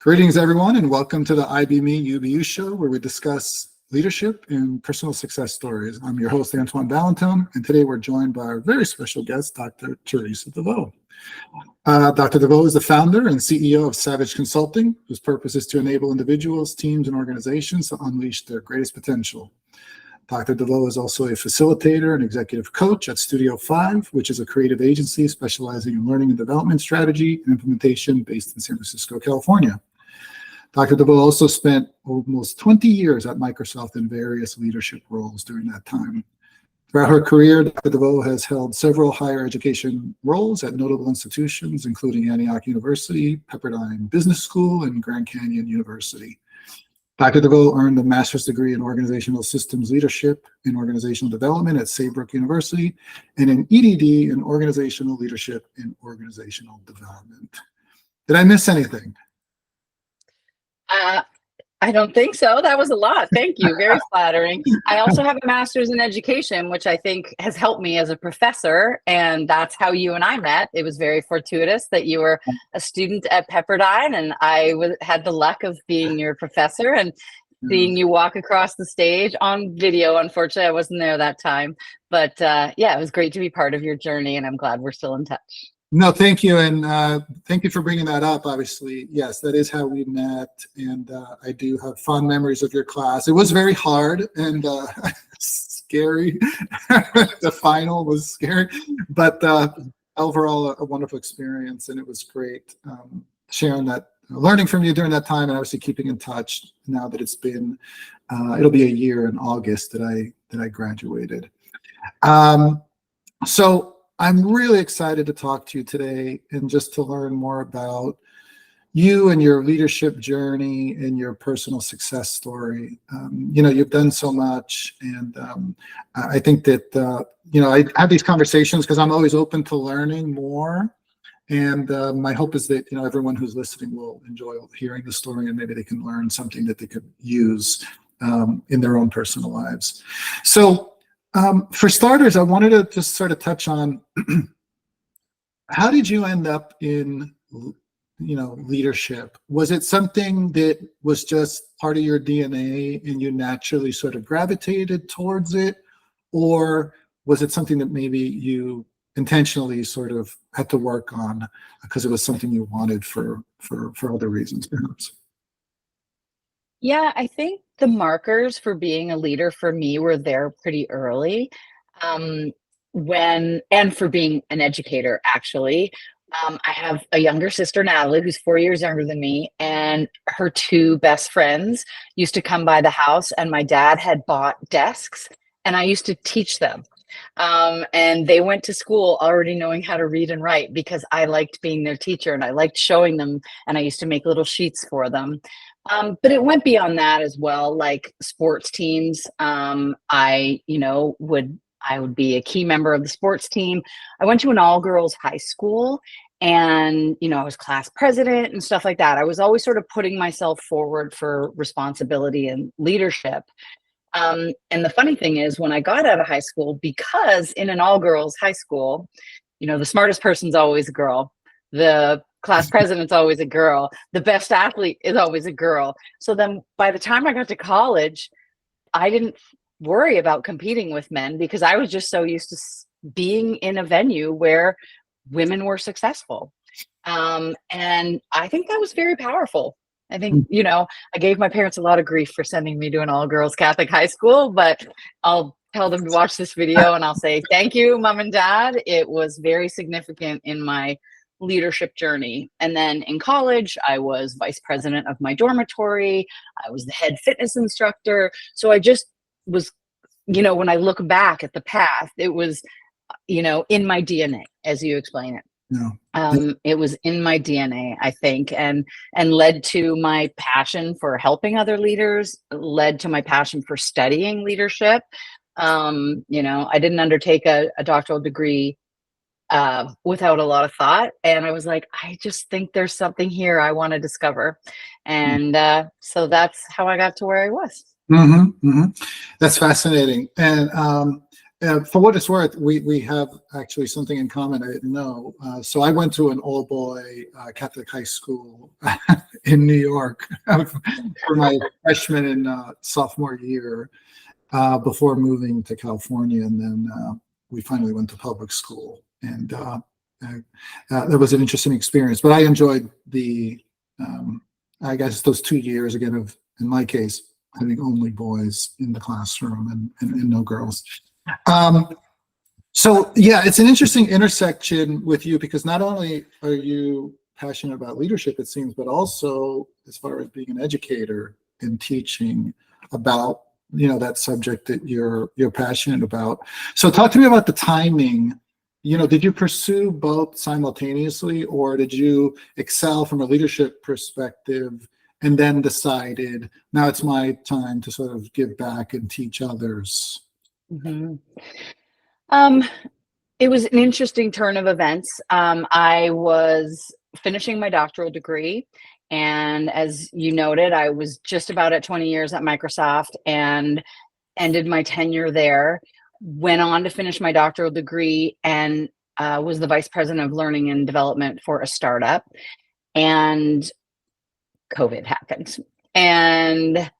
Greetings, everyone, and welcome to the IBME UBU show, where we discuss leadership and personal success stories. I'm your host, Antoine Valentin, and today we're joined by our very special guest, Dr. Teresa Deveaux. Dr. Deveaux is the founder and CEO of Savage Consulting, whose purpose is to enable individuals, teams, and organizations to unleash their greatest potential. Dr. Deveaux is also a facilitator and executive coach at Studio 5, which is a creative agency specializing in learning and development strategy and implementation based in San Francisco, California. Dr. Deveaux also spent almost 20 years at Microsoft in various leadership roles during that time. Throughout her career, Dr. Deveaux has held several higher education roles at notable institutions, including Antioch University, Pepperdine Business School, and Grand Canyon University. Dr. Deveaux earned a master's degree in organizational systems leadership and organizational development at Saybrook University, and an EDD in organizational leadership and organizational development. Did I miss anything? I don't think so. That was a lot. Thank you. Very flattering. I also have a master's in education, which I think has helped me as a professor. And that's how you and I met. It was very fortuitous that you were a student at Pepperdine, and I had the luck of being your professor and seeing you walk across the stage on video. Unfortunately, I wasn't there that time. But yeah, it was great to be part of your journey, and I'm glad we're still in touch. No, thank you. And thank you for bringing that up. Obviously, yes, that is how we met. And I do have fond memories of your class. It was very hard and scary. The final was scary, but overall a wonderful experience. And it was great sharing that, learning from you during that time, and obviously keeping in touch now that it's been, it'll be a year in August that I graduated. So I'm really excited to talk to you today and just to learn more about you and your leadership journey and your personal success story. You've done so much, and I think that, I have these conversations because I'm always open to learning more. And my hope is that, everyone who's listening will enjoy hearing the story, and maybe they can learn something that they could use in their own personal lives. So, for starters, I wanted to just sort of touch on how did you end up in, leadership? Was it something that was just part of your DNA and you naturally sort of gravitated towards it? Or was it something that maybe you intentionally sort of had to work on because it was something you wanted for other reasons, perhaps? Yeah, I think the markers for being a leader for me were there pretty early. And for being an educator, actually. I have a younger sister, Natalie, who's 4 years younger than me, and her two best friends used to come by the house, and my dad had bought desks, and I used to teach them. And they went to school already knowing how to read and write because I liked being their teacher and I liked showing them, and I used to make little sheets for them. But it went beyond that as well, like sports teams. I would be a key member of the sports team. I went to an all-girls high school, and, I was class president and stuff like that. I was always sort of putting myself forward for responsibility and leadership. And the funny thing is, when I got out of high school, because in an all-girls high school, the smartest person's always a girl. The class president's always a girl. The best athlete is always a girl. So then by the time I got to college, I didn't worry about competing with men because I was just so used to being in a venue where women were successful. And I think that was very powerful. I think, I gave my parents a lot of grief for sending me to an all-girls Catholic high school, but I'll tell them to watch this video and I'll say, thank you, Mom and Dad. It was very significant in my leadership journey. And then in college, I was vice president of my dormitory. I was the head fitness instructor. So I just was, when I look back at the path, it was, in my DNA, as you explain it. No. It was in my DNA, I think, and led to my passion for helping other leaders, led to my passion for studying leadership. I didn't undertake a doctoral degree without a lot of thought. And I was like, I just think there's something here I want to discover. And so that's how I got to where I was. That's fascinating. And for what it's worth, we have actually something in common. I didn't know. So I went to an all-boy Catholic high school in New York for my freshman and sophomore year before moving to California. And then we finally went to public school. And that was an interesting experience. But I enjoyed I guess, those 2 years, again, of, in my case, having only boys in the classroom and no girls. So yeah, it's an interesting intersection with you, because not only are you passionate about leadership, it seems, but also as far as being an educator and teaching about, that subject that you're passionate about. So talk to me about the timing. Did you pursue both simultaneously, or did you excel from a leadership perspective and then decided, now it's my time to sort of give back and teach others? Mm-hmm. It was an interesting turn of events. I was finishing my doctoral degree, and as you noted, I was just about at 20 years at Microsoft and ended my tenure there. Went on to finish my doctoral degree and was the vice president of learning and development for a startup. And COVID happened. And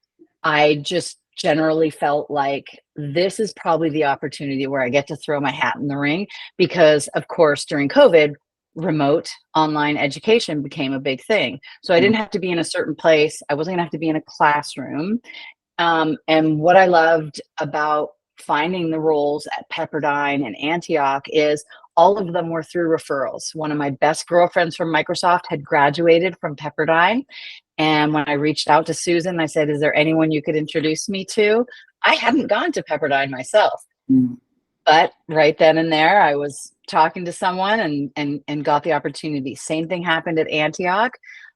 I just generally felt like this is probably the opportunity where I get to throw my hat in the ring, because of course, during COVID, remote online education became a big thing. So I didn't have to be in a certain place. I wasn't gonna have to be in a classroom. And what I loved about finding the roles at Pepperdine and Antioch is all of them were through referrals. One of my best girlfriends from Microsoft had graduated from Pepperdine. And when I reached out to Susan, I said, is there anyone you could introduce me to? I hadn't gone to Pepperdine myself. But right then and there, I was talking to someone and got the opportunity. Same thing happened at Antioch.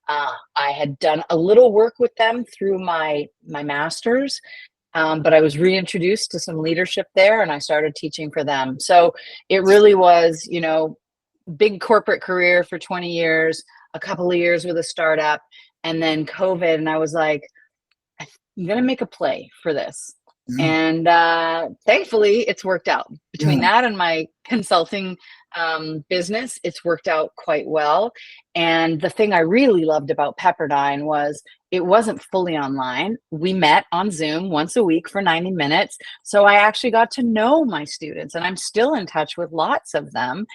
I had done a little work with them through my master's, but I was reintroduced to some leadership there, and I started teaching for them. So it really was, big corporate career for 20 years, a couple of years with a startup, and then COVID. And I was like, I'm going to make a play for this. And thankfully, it's worked out. Between that and my consulting business, it's worked out quite well. And the thing I really loved about Pepperdine was it wasn't fully online. We met on Zoom once a week for 90 minutes. So I actually got to know my students, and I'm still in touch with lots of them.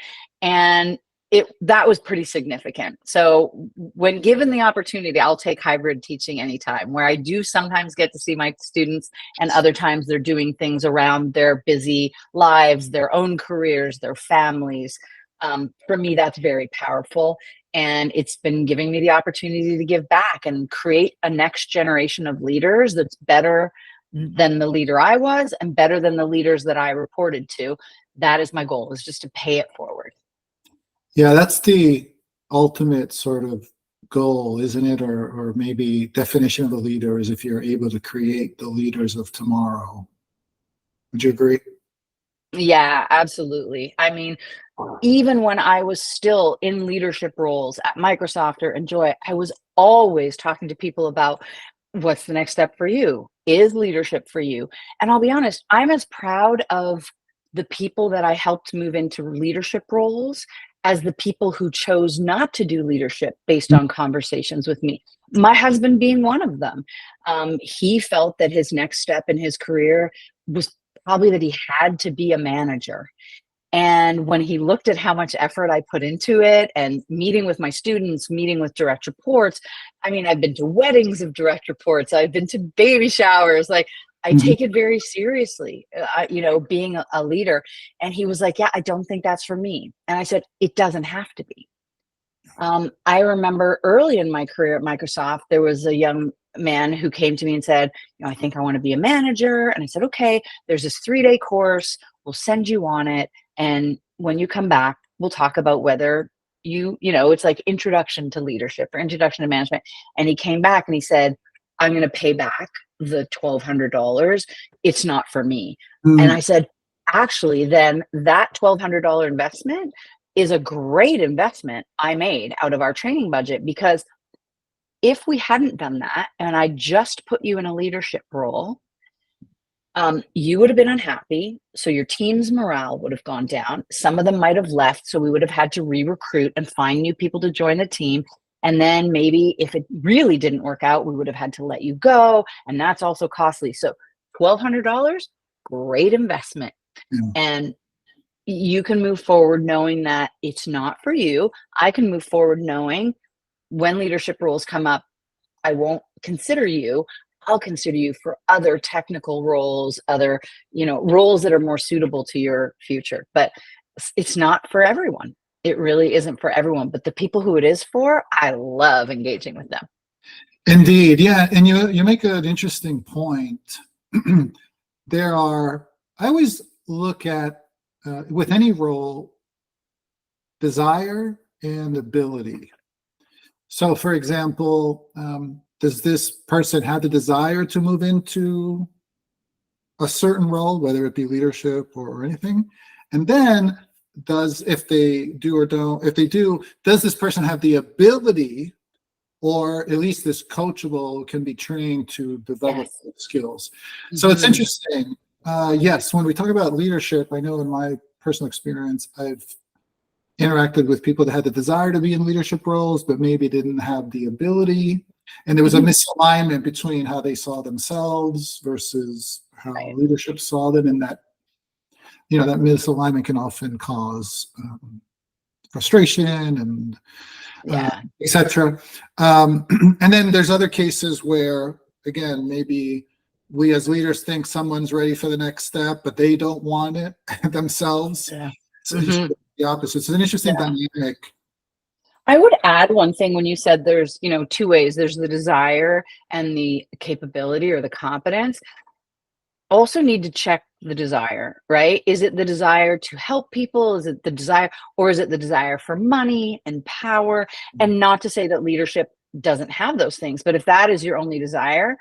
And that was pretty significant. So when given the opportunity, I'll take hybrid teaching anytime, where I do sometimes get to see my students, and other times they're doing things around their busy lives, their own careers, their families. For me, that's very powerful. And it's been giving me the opportunity to give back and create a next generation of leaders that's better than the leader I was and better than the leaders that I reported to. That is my goal, is just to pay it forward. Yeah, that's the ultimate sort of goal, isn't it? Or maybe definition of a leader is if you're able to create the leaders of tomorrow. Would you agree? Yeah, absolutely. I mean, even when I was still in leadership roles at Microsoft or Enjoy, I was always talking to people about what's the next step for you? Is leadership for you? And I'll be honest, I'm as proud of the people that I helped move into leadership roles as the people who chose not to do leadership based on conversations with me. My husband being one of them. He felt that his next step in his career was probably that he had to be a manager. And when he looked at how much effort I put into it, and meeting with my students, meeting with direct reports, I mean, I've been to weddings of direct reports, I've been to baby showers, like I take it very seriously, being a leader. And he was like, yeah, I don't think that's for me. And I said, it doesn't have to be. I remember early in my career at Microsoft, there was a young man who came to me and said, I think I want to be a manager. And I said, okay, there's this 3-day course. We'll send you on it. And when you come back, we'll talk about whether it's like introduction to leadership or introduction to management. And he came back and he said, I'm going to pay back the $1,200. It's not for me. And I said, actually, then that $1,200 investment is a great investment I made out of our training budget, because if we hadn't done that and I just put you in a leadership role, you would have been unhappy. So your team's morale would have gone down. Some of them might have left. So we would have had to re-recruit and find new people to join the team. And then maybe if it really didn't work out, we would have had to let you go. And that's also costly. So $1,200, great investment. Yeah. And you can move forward knowing that it's not for you. I can move forward knowing when leadership roles come up, I won't consider you. I'll consider you for other technical roles, other, roles that are more suitable to your future. But it's not for everyone. It really isn't for everyone. But the people who it is for, I love engaging with them. Indeed, yeah. And you make an interesting point. I always look at, with any role, desire and ability. So, for example, does this person have the desire to move into a certain role, whether it be leadership or anything? And then if they do, does this person have the ability, or at least this coachable can be trained to develop skills? So it's interesting. Yes, when we talk about leadership, I know in my personal experience, I've interacted with people that had the desire to be in leadership roles, but maybe didn't have the ability. And there was a misalignment between how they saw themselves versus how leadership saw them. And that, that misalignment can often cause frustration and etc. And then there's other cases where, again, maybe we as leaders think someone's ready for the next step, but they don't want it themselves. Yeah. So the opposite. It's an interesting dynamic. I would add one thing when you said there's, two ways. There's the desire and the capability or the competence. Also need to check the desire, right? Is it the desire to help people? Is it the desire, or is it the desire for money and power? And not to say that leadership doesn't have those things, but if that is your only desire,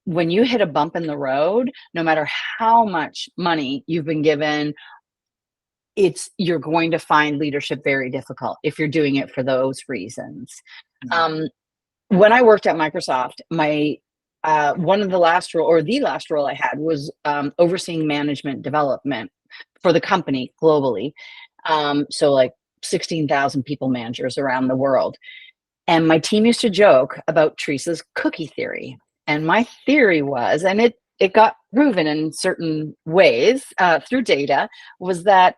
when you hit a bump in the road, no matter how much money you've been given, you're going to find leadership very difficult if you're doing it for those reasons. When I worked at Microsoft, one of the last role, or the last role I had, was overseeing management development for the company globally. So like 16,000 people managers around the world. And my team used to joke about Teresa's cookie theory. And my theory was, and it got proven in certain ways through data, was that,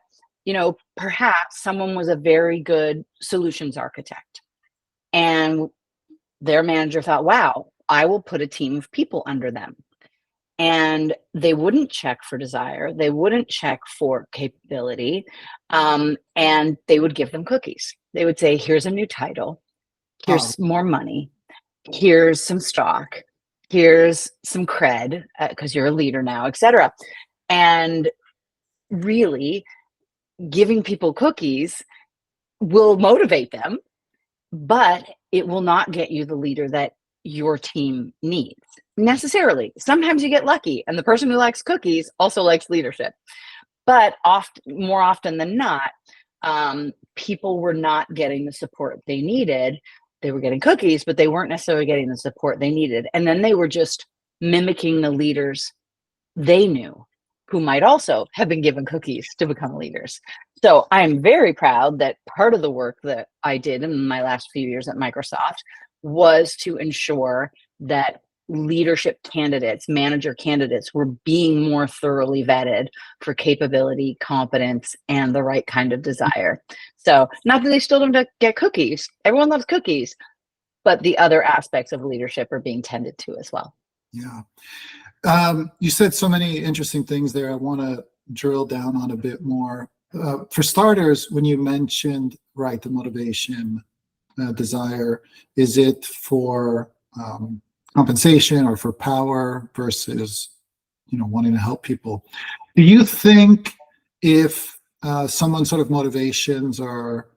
perhaps someone was a very good solutions architect. And their manager thought, wow, I will put a team of people under them. And they wouldn't check for desire. They wouldn't check for capability. And they would give them cookies. They would say, here's a new title. Here's more money. Here's some stock. Here's some cred because you're a leader now, etc. And really, giving people cookies will motivate them, but it will not get you the leader that your team needs necessarily. Sometimes you get lucky and the person who likes cookies also likes leadership, but more often than not, people were not getting the support they needed. They were getting cookies, but they weren't necessarily getting the support they needed. And then they were just mimicking the leaders they knew, who might also have been given cookies to become leaders. So I'm very proud that part of the work that I did in my last few years at Microsoft was to ensure that leadership candidates, manager candidates, were being more thoroughly vetted for capability, competence, and the right kind of desire. So not that they still don't get cookies. Everyone loves cookies, but the other aspects of leadership are being tended to as well. Yeah. You said so many interesting things there. I want to drill down on a bit more. For starters, when you mentioned, the motivation, desire, is it for compensation or for power versus, wanting to help people? Do you think if someone's sort of motivations are,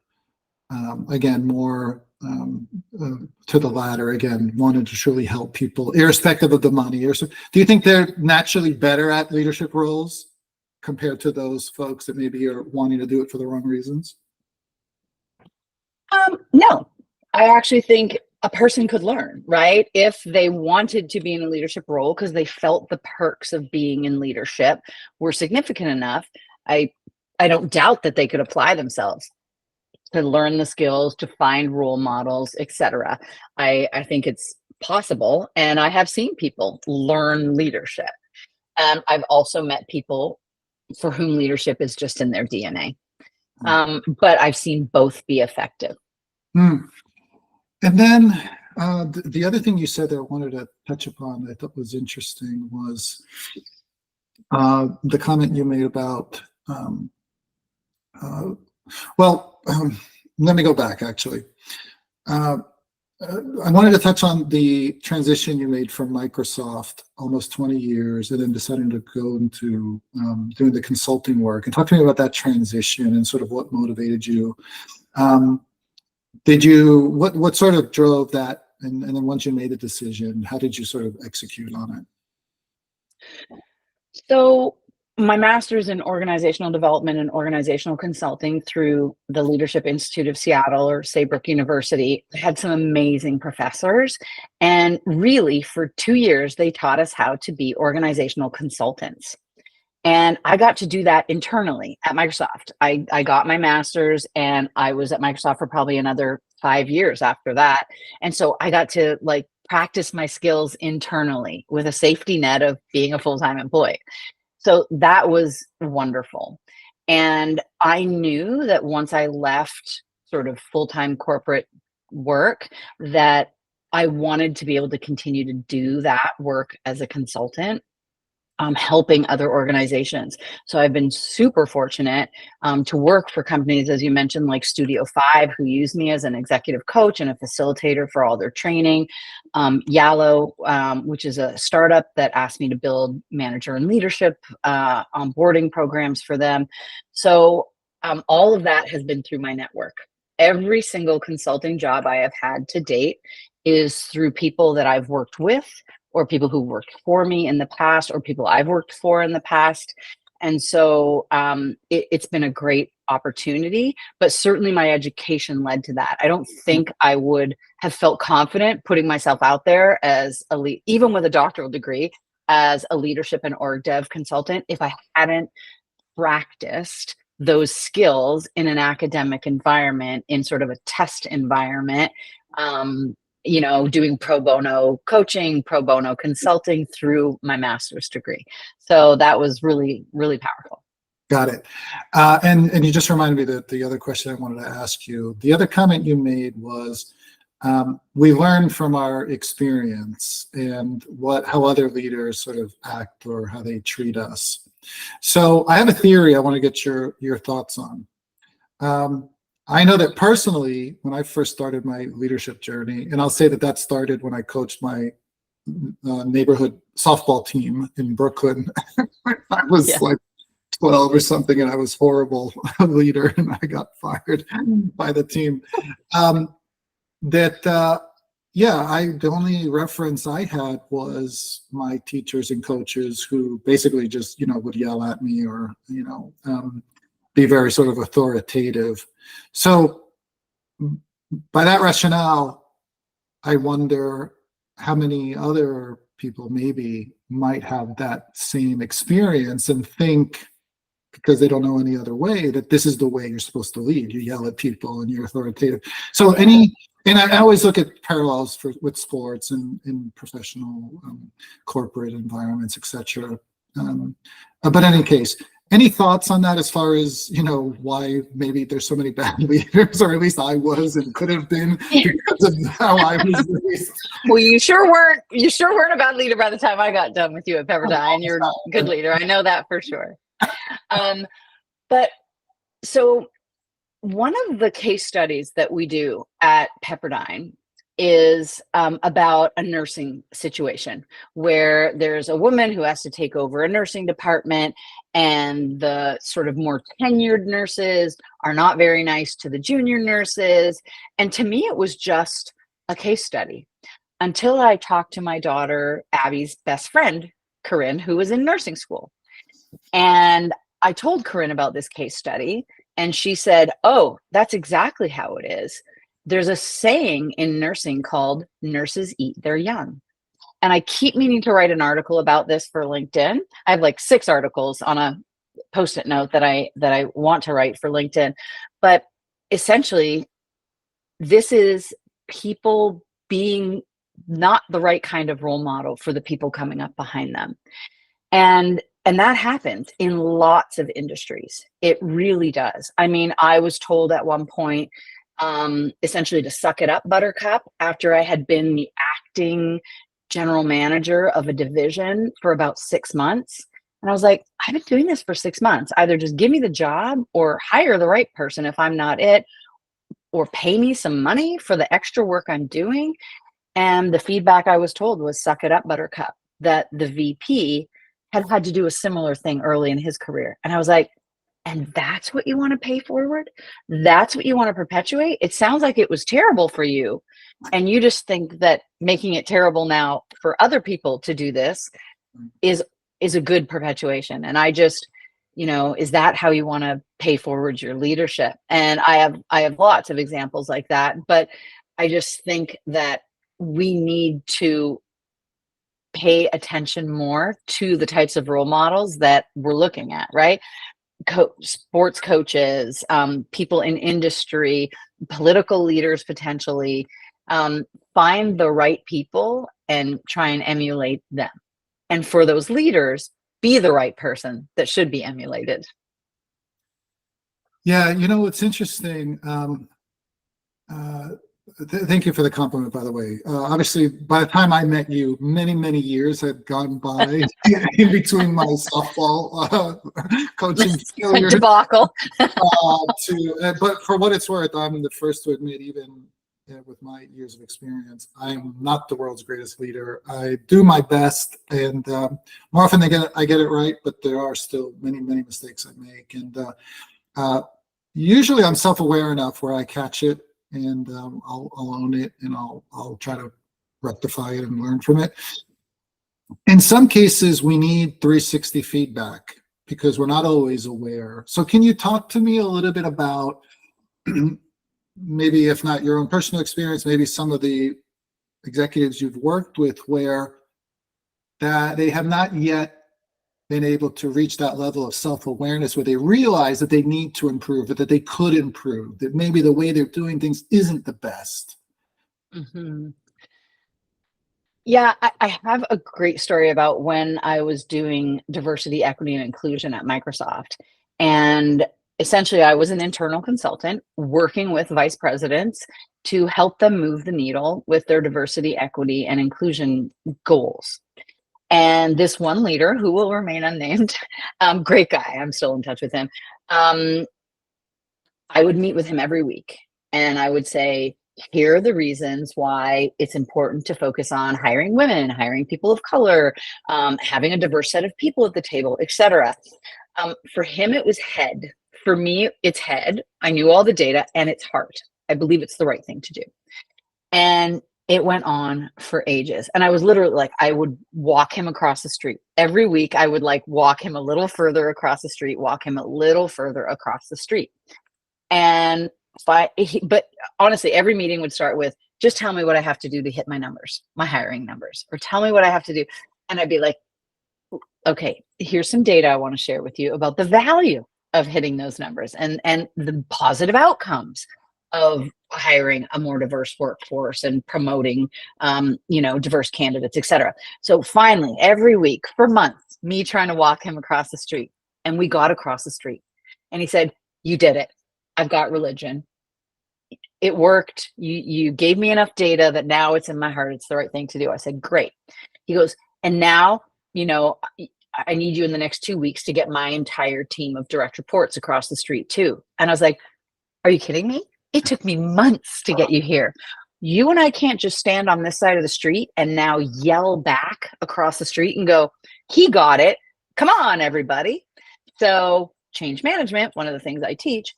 again, more to the latter, again, wanting to truly help people, irrespective of the money, do you think they're naturally better at leadership roles compared to those folks that maybe are wanting to do it for the wrong reasons? No, I actually think a person could learn, right? If they wanted to be in a leadership role because they felt the perks of being in leadership were significant enough, I don't doubt that they could apply themselves. to learn the skills, to find role models, etc. I think it's possible. And I have seen people learn leadership. And I've also met people for whom leadership is just in their DNA. But I've seen both be effective. And then the other thing you said that I wanted to touch upon that I thought was interesting was the comment you made about, let me go back actually. I wanted to touch on the transition you made from Microsoft, almost 20 years, and then deciding to go into doing the consulting work. And talk to me about that transition and sort of what motivated you. What sort of drove that? And then once you made the decision, how did you sort of execute on it? So my master's in organizational development and organizational consulting through the Leadership Institute of Seattle, or Saybrook University, had some amazing professors. And really, for 2 years, they taught us how to be organizational consultants. And I got to do that internally at Microsoft. I got my master's, and I was at Microsoft for probably another 5 years after that. And so I got to practice my skills internally with a safety net of being a full-time employee. So that was wonderful. And I knew that once I left sort of full-time corporate work, that I wanted to be able to continue to do that work as a consultant, helping other organizations. So I've been super fortunate to work for companies, as you mentioned, like Studio 5, who use me as an executive coach and a facilitator for all their training. Yalo, which is a startup that asked me to build manager and leadership onboarding programs for them. So all of that has been through my network. Every single consulting job I have had to date is through people that I've worked with, or people who worked for me in the past, or people I've worked for in the past. And so it's been a great opportunity, but certainly my education led to that. I don't think I would have felt confident putting myself out there as a lead, even with a doctoral degree, as a leadership and org dev consultant, if I hadn't practiced those skills in an academic environment, in sort of a test environment, doing pro bono coaching, pro bono consulting through my master's degree. So that was really, really powerful. Got it. And you just reminded me that the other question I wanted to ask you, the other comment you made was, we learn from our experience and how other leaders sort of act or how they treat us. So I have a theory I want to get your thoughts on. I know that personally, when I first started my leadership journey, and I'll say that started when I coached my neighborhood softball team in Brooklyn. I was like 12 or something, and I was horrible leader, and I got fired by the team. The only reference I had was my teachers and coaches who basically just, would yell at me or, be very sort of authoritative. So by that rationale, I wonder how many other people maybe might have that same experience and think, because they don't know any other way, that this is the way you're supposed to lead. You yell at people and you're authoritative. So and I always look at parallels with sports and in professional corporate environments, etc. But in any case, any thoughts on that as far as, why maybe there's so many bad leaders, or at least I was and could have been because of how I was raised? Well, you sure weren't a bad leader by the time I got done with you at Pepperdine. You're a good leader. I know that for sure. But so one of the case studies that we do at Pepperdine is about a nursing situation where there's a woman who has to take over a nursing department, and the sort of more tenured nurses are not very nice to the junior nurses. And to me, it was just a case study until I talked to my daughter, Abby's best friend, Corinne, who was in nursing school. And I told Corinne about this case study, and she said, "Oh, that's exactly how it is. There's a saying in nursing called nurses eat their young." And I keep meaning to write an article about this for LinkedIn. I have like 6 articles on a Post-it note that I want to write for LinkedIn. But essentially, this is people being not the right kind of role model for the people coming up behind them. And that happens in lots of industries. It really does. I mean, I was told at one point, essentially to suck it up, Buttercup, after I had been the acting general manager of a division for about 6 months. And I was like, I've been doing this for 6 months. Either just give me the job or hire the right person if I'm not it, or pay me some money for the extra work I'm doing. And the feedback I was told was, suck it up, Buttercup, that the VP had to do a similar thing early in his career. And I was like, and that's what you want to pay forward? That's what you want to perpetuate? It sounds like it was terrible for you. And you just think that making it terrible now for other people to do this is a good perpetuation. And I just, is that how you want to pay forward your leadership? And I have lots of examples like that, but I just think that we need to pay attention more to the types of role models that we're looking at, right? Sports coaches, people in industry, political leaders, potentially, find the right people and try and emulate them. And for those leaders, be the right person that should be emulated. Yeah, it's interesting. Thank you for the compliment, by the way. Obviously, by the time I met you, many, many years had gone by in between my softball coaching failures. Debacle. But for what it's worth, I'm the first to admit, even with my years of experience, I'm not the world's greatest leader. I do my best, and more often I get it right, but there are still many, many mistakes I make. And usually I'm self-aware enough where I catch it, and I'll own it, and I'll try to rectify it and learn from it. In some cases, we need 360 feedback because we're not always aware. So can you talk to me a little bit about maybe, if not your own personal experience, maybe some of the executives you've worked with where that they have not yet been able to reach that level of self-awareness where they realize that they need to improve, that they could improve, that maybe the way they're doing things isn't the best? Mm-hmm. Yeah, I have a great story about when I was doing diversity, equity, and inclusion at Microsoft. And essentially, I was an internal consultant working with vice presidents to help them move the needle with their diversity, equity, and inclusion goals. And this one leader, who will remain unnamed, great guy, I'm still in touch with him. I would meet with him every week, and I would say, here are the reasons why it's important to focus on hiring women, hiring people of color, having a diverse set of people at the table, etc. For him, it was head. For me, it's head. I knew all the data, and it's heart. I believe it's the right thing to do. And it went on for ages. And I was literally like, I would walk him across the street. Every week, I would walk him a little further across the street, walk him a little further across the street. And but honestly, every meeting would start with, just tell me what I have to do to hit my numbers, my hiring numbers, or tell me what I have to do. And I'd be like, okay, here's some data I want to share with you about the value of hitting those numbers and the positive outcomes of hiring a more diverse workforce and promoting, diverse candidates, etc. So finally, every week for months, me trying to walk him across the street, and we got across the street, and he said, "You did it. I've got religion. It worked. You gave me enough data that now it's in my heart. It's the right thing to do." I said, "Great." He goes, "And now, I need you in the next 2 weeks to get my entire team of direct reports across the street too." And I was like, "Are you kidding me? It took me months to get you here. You and I can't just stand on this side of the street and now yell back across the street and go, 'He got it. Come on, everybody.'" So change management, one of the things I teach,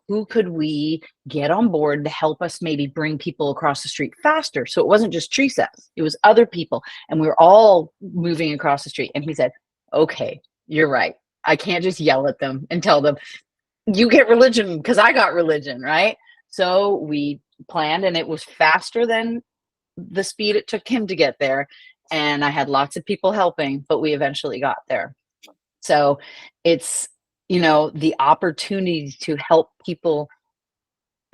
who could we get on board to help us maybe bring people across the street faster? So it wasn't just Teresa, it was other people, and we were all moving across the street. And he said, "Okay, you're right. I can't just yell at them and tell them, you get religion because I got religion," right? So we planned, and it was faster than the speed it took him to get there. And I had lots of people helping, but we eventually got there. So it's, the opportunity to help people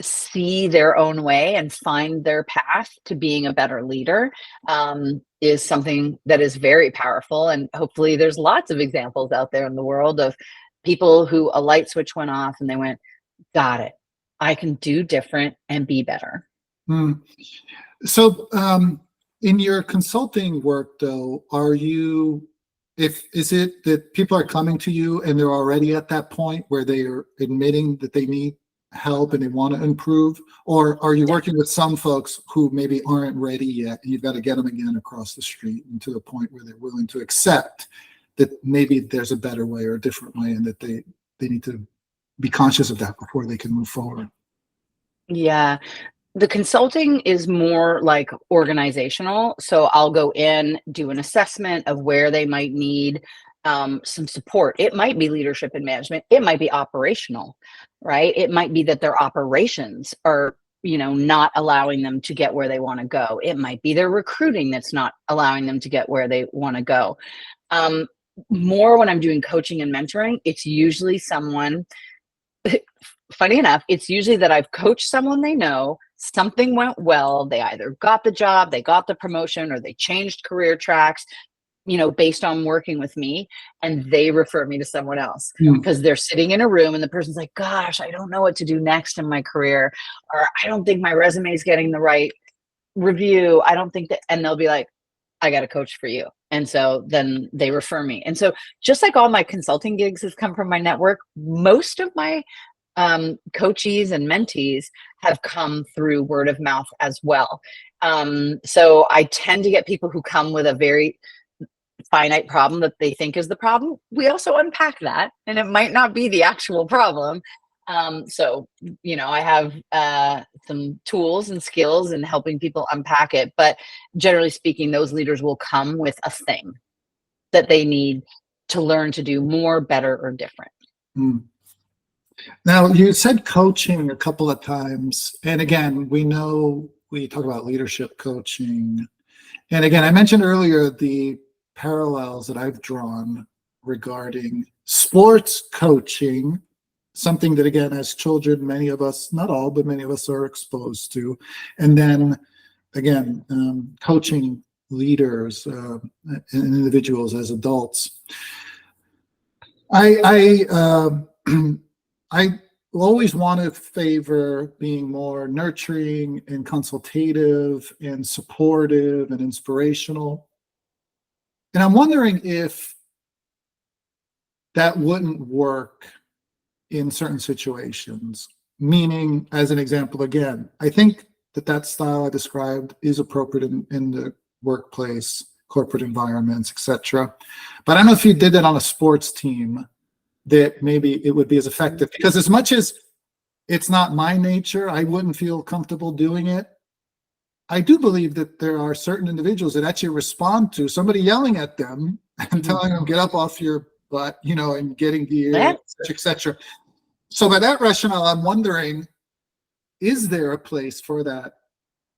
see their own way and find their path to being a better leader, is something that is very powerful. And hopefully there's lots of examples out there in the world of people who a light switch went off and they went, got it, I can do different and be better. Mm. So in your consulting work, though, is it that people are coming to you and they're already at that point where they are admitting that they need help and they want to improve? Or are you working with some folks who maybe aren't ready yet and you've got to get them again across the street and to the point where they're willing to accept that maybe there's a better way or a different way and that they need to be conscious of that before they can move forward? Yeah. The consulting is more like organizational. So I'll go in, do an assessment of where they might need some support. It might be leadership and management. It might be operational, right? It might be that their operations are, not allowing them to get where they want to go. It might be their recruiting that's not allowing them to get where they want to go. More when I'm doing coaching and mentoring, it's usually someone, funny enough, it's usually that I've coached someone they know, something went well, they either got the job, they got the promotion, or they changed career tracks, based on working with me, and they refer me to someone else because they're sitting in a room and the person's like, gosh, I don't know what to do next in my career, or I don't think my resume is getting the right review. I don't think that, and they'll be like, I got a coach for you. And so then they refer me. And so just like all my consulting gigs have come from my network, most of my coachees and mentees have come through word of mouth as well. So I tend to get people who come with a very finite problem that they think is the problem. We also unpack that, and it might not be the actual problem. So, I have some tools and skills in helping people unpack it. But generally speaking, those leaders will come with a thing that they need to learn to do more, better, or different. Now, you said coaching a couple of times. And again, we know we talk about leadership coaching. And again, I mentioned earlier the parallels that I've drawn regarding sports coaching, something that, again, as children, many of us, not all, but many of us are exposed to. And then, again, coaching leaders and individuals as adults. I always want to favor being more nurturing and consultative and supportive and inspirational. And I'm wondering if that wouldn't work in certain situations. Meaning, as an example, again, I think that style I described is appropriate in the workplace, corporate environments, etc. But I don't know if you did that on a sports team, that maybe it would be as effective, because as much as it's not my nature, I wouldn't feel comfortable doing it. I do believe that there are certain individuals that actually respond to somebody yelling at them and telling them, get up off your butt, and getting gear, etc. So by that rationale, I'm wondering, is there a place for that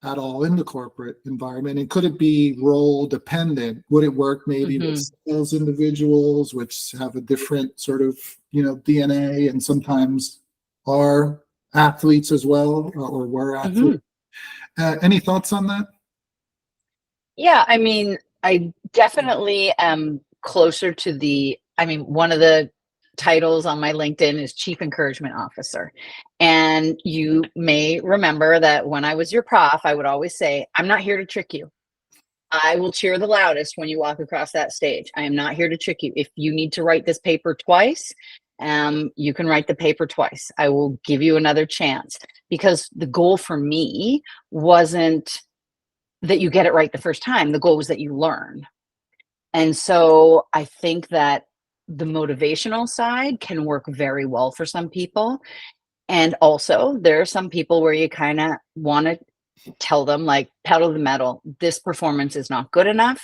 at all in the corporate environment? And could it be role dependent? Would it work maybe with sales individuals, which have a different sort of, DNA and sometimes are athletes as well, or were athletes? Any thoughts on that? Yeah, I mean, I definitely am closer to one of the titles on my LinkedIn is Chief Encouragement Officer. And you may remember that when I was your prof, I would always say, I'm not here to trick you. I will cheer the loudest when you walk across that stage. I am not here to trick you. If you need to write this paper twice, you can write the paper twice. I will give you another chance, because the goal for me wasn't that you get it right the first time. The goal was that you learn. And so I think that the motivational side can work very well for some people. And also there are some people where you kind of want to tell them, like, pedal to the metal, this performance is not good enough.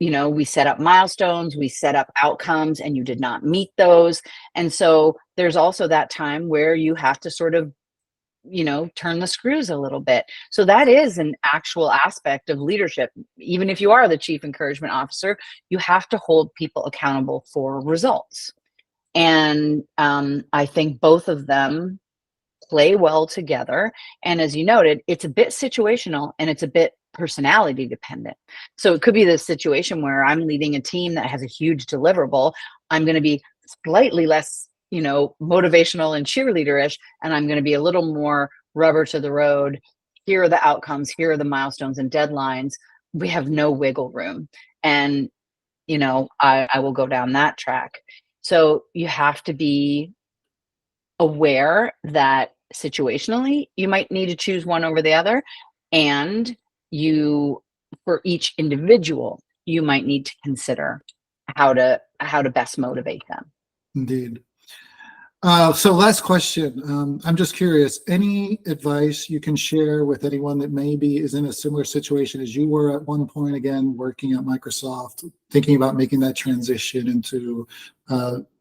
We set up milestones, we set up outcomes, and you did not meet those. And so there's also that time where you have to sort of, turn the screws a little bit. So that is an actual aspect of leadership. Even if you are the Chief Encouragement Officer, you have to hold people accountable for results. And I think both of them play well together. And as you noted, it's a bit situational and it's a bit personality dependent. So it could be the situation where I'm leading a team that has a huge deliverable. I'm going to be slightly less, motivational and cheerleaderish, and I'm going to be a little more rubber to the road. Here are the outcomes, here are the milestones and deadlines. We have no wiggle room. And, I will go down that track. So you have to be aware that situationally you might need to choose one over the other. And for each individual, you might need to consider how to best motivate them. Indeed. So last question. I'm just curious, any advice you can share with anyone that maybe is in a similar situation as you were at one point, again, working at Microsoft, thinking about making that transition into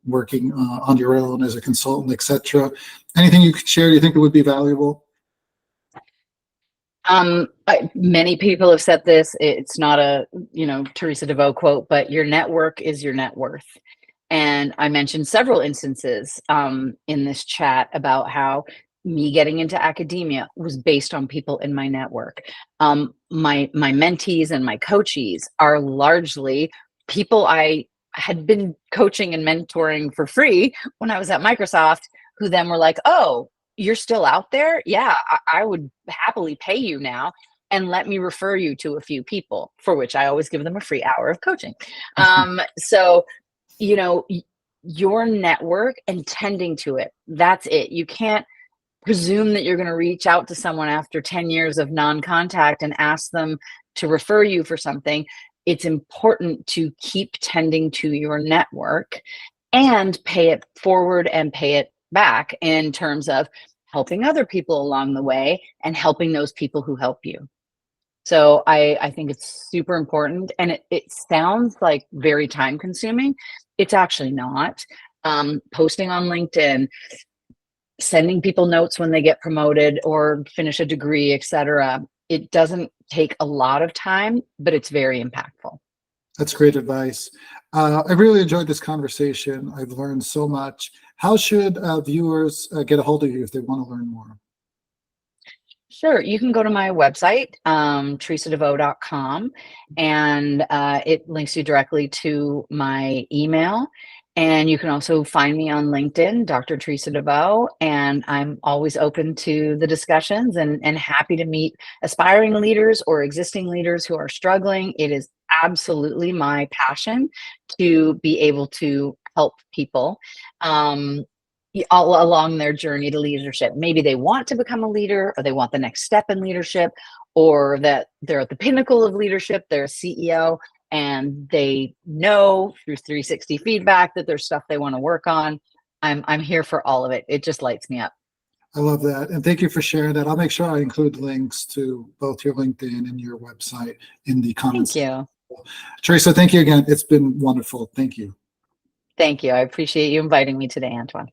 working on your own as a consultant, etc. Anything you could share? Do you think it would be valuable? Many people have said this. It's not a, Teresa Deveaux quote, but your network is your net worth. And I mentioned several instances in this chat about how me getting into academia was based on people in my network. My mentees and my coachees are largely people I had been coaching and mentoring for free when I was at Microsoft, who then were like, oh, you're still out there? Yeah, I would happily pay you now. And let me refer you to a few people, for which I always give them a free hour of coaching. So your network and tending to it, that's it. You can't presume that you're going to reach out to someone after 10 years of non-contact and ask them to refer you for something. It's important to keep tending to your network and pay it forward and pay it back in terms of helping other people along the way and helping those people who help you. So I think it's super important, and it sounds like very time consuming. It's actually not. Posting on LinkedIn, sending people notes when they get promoted or finish a degree, etc. It doesn't take a lot of time, but it's very impactful. That's great advice. I really enjoyed this conversation. I've learned so much. How should viewers get a hold of you if they want to learn more? Sure. You can go to my website, teresadeveaux.com, and it links you directly to my email. And you can also find me on LinkedIn, Dr. Teresa Deveaux, and I'm always open to the discussions and happy to meet aspiring leaders or existing leaders who are struggling. It is absolutely my passion to be able to help people all along their journey to leadership. Maybe they want to become a leader, or they want the next step in leadership, or that they're at the pinnacle of leadership, they're a CEO, and they know through 360 feedback that there's stuff they want to work on. I'm here for all of it. It just lights me up. I love that. And thank you for sharing that. I'll make sure I include links to both your LinkedIn and your website in the comments. Thank you. Teresa, thank you again. It's been wonderful. Thank you. Thank you. I appreciate you inviting me today, Antoine.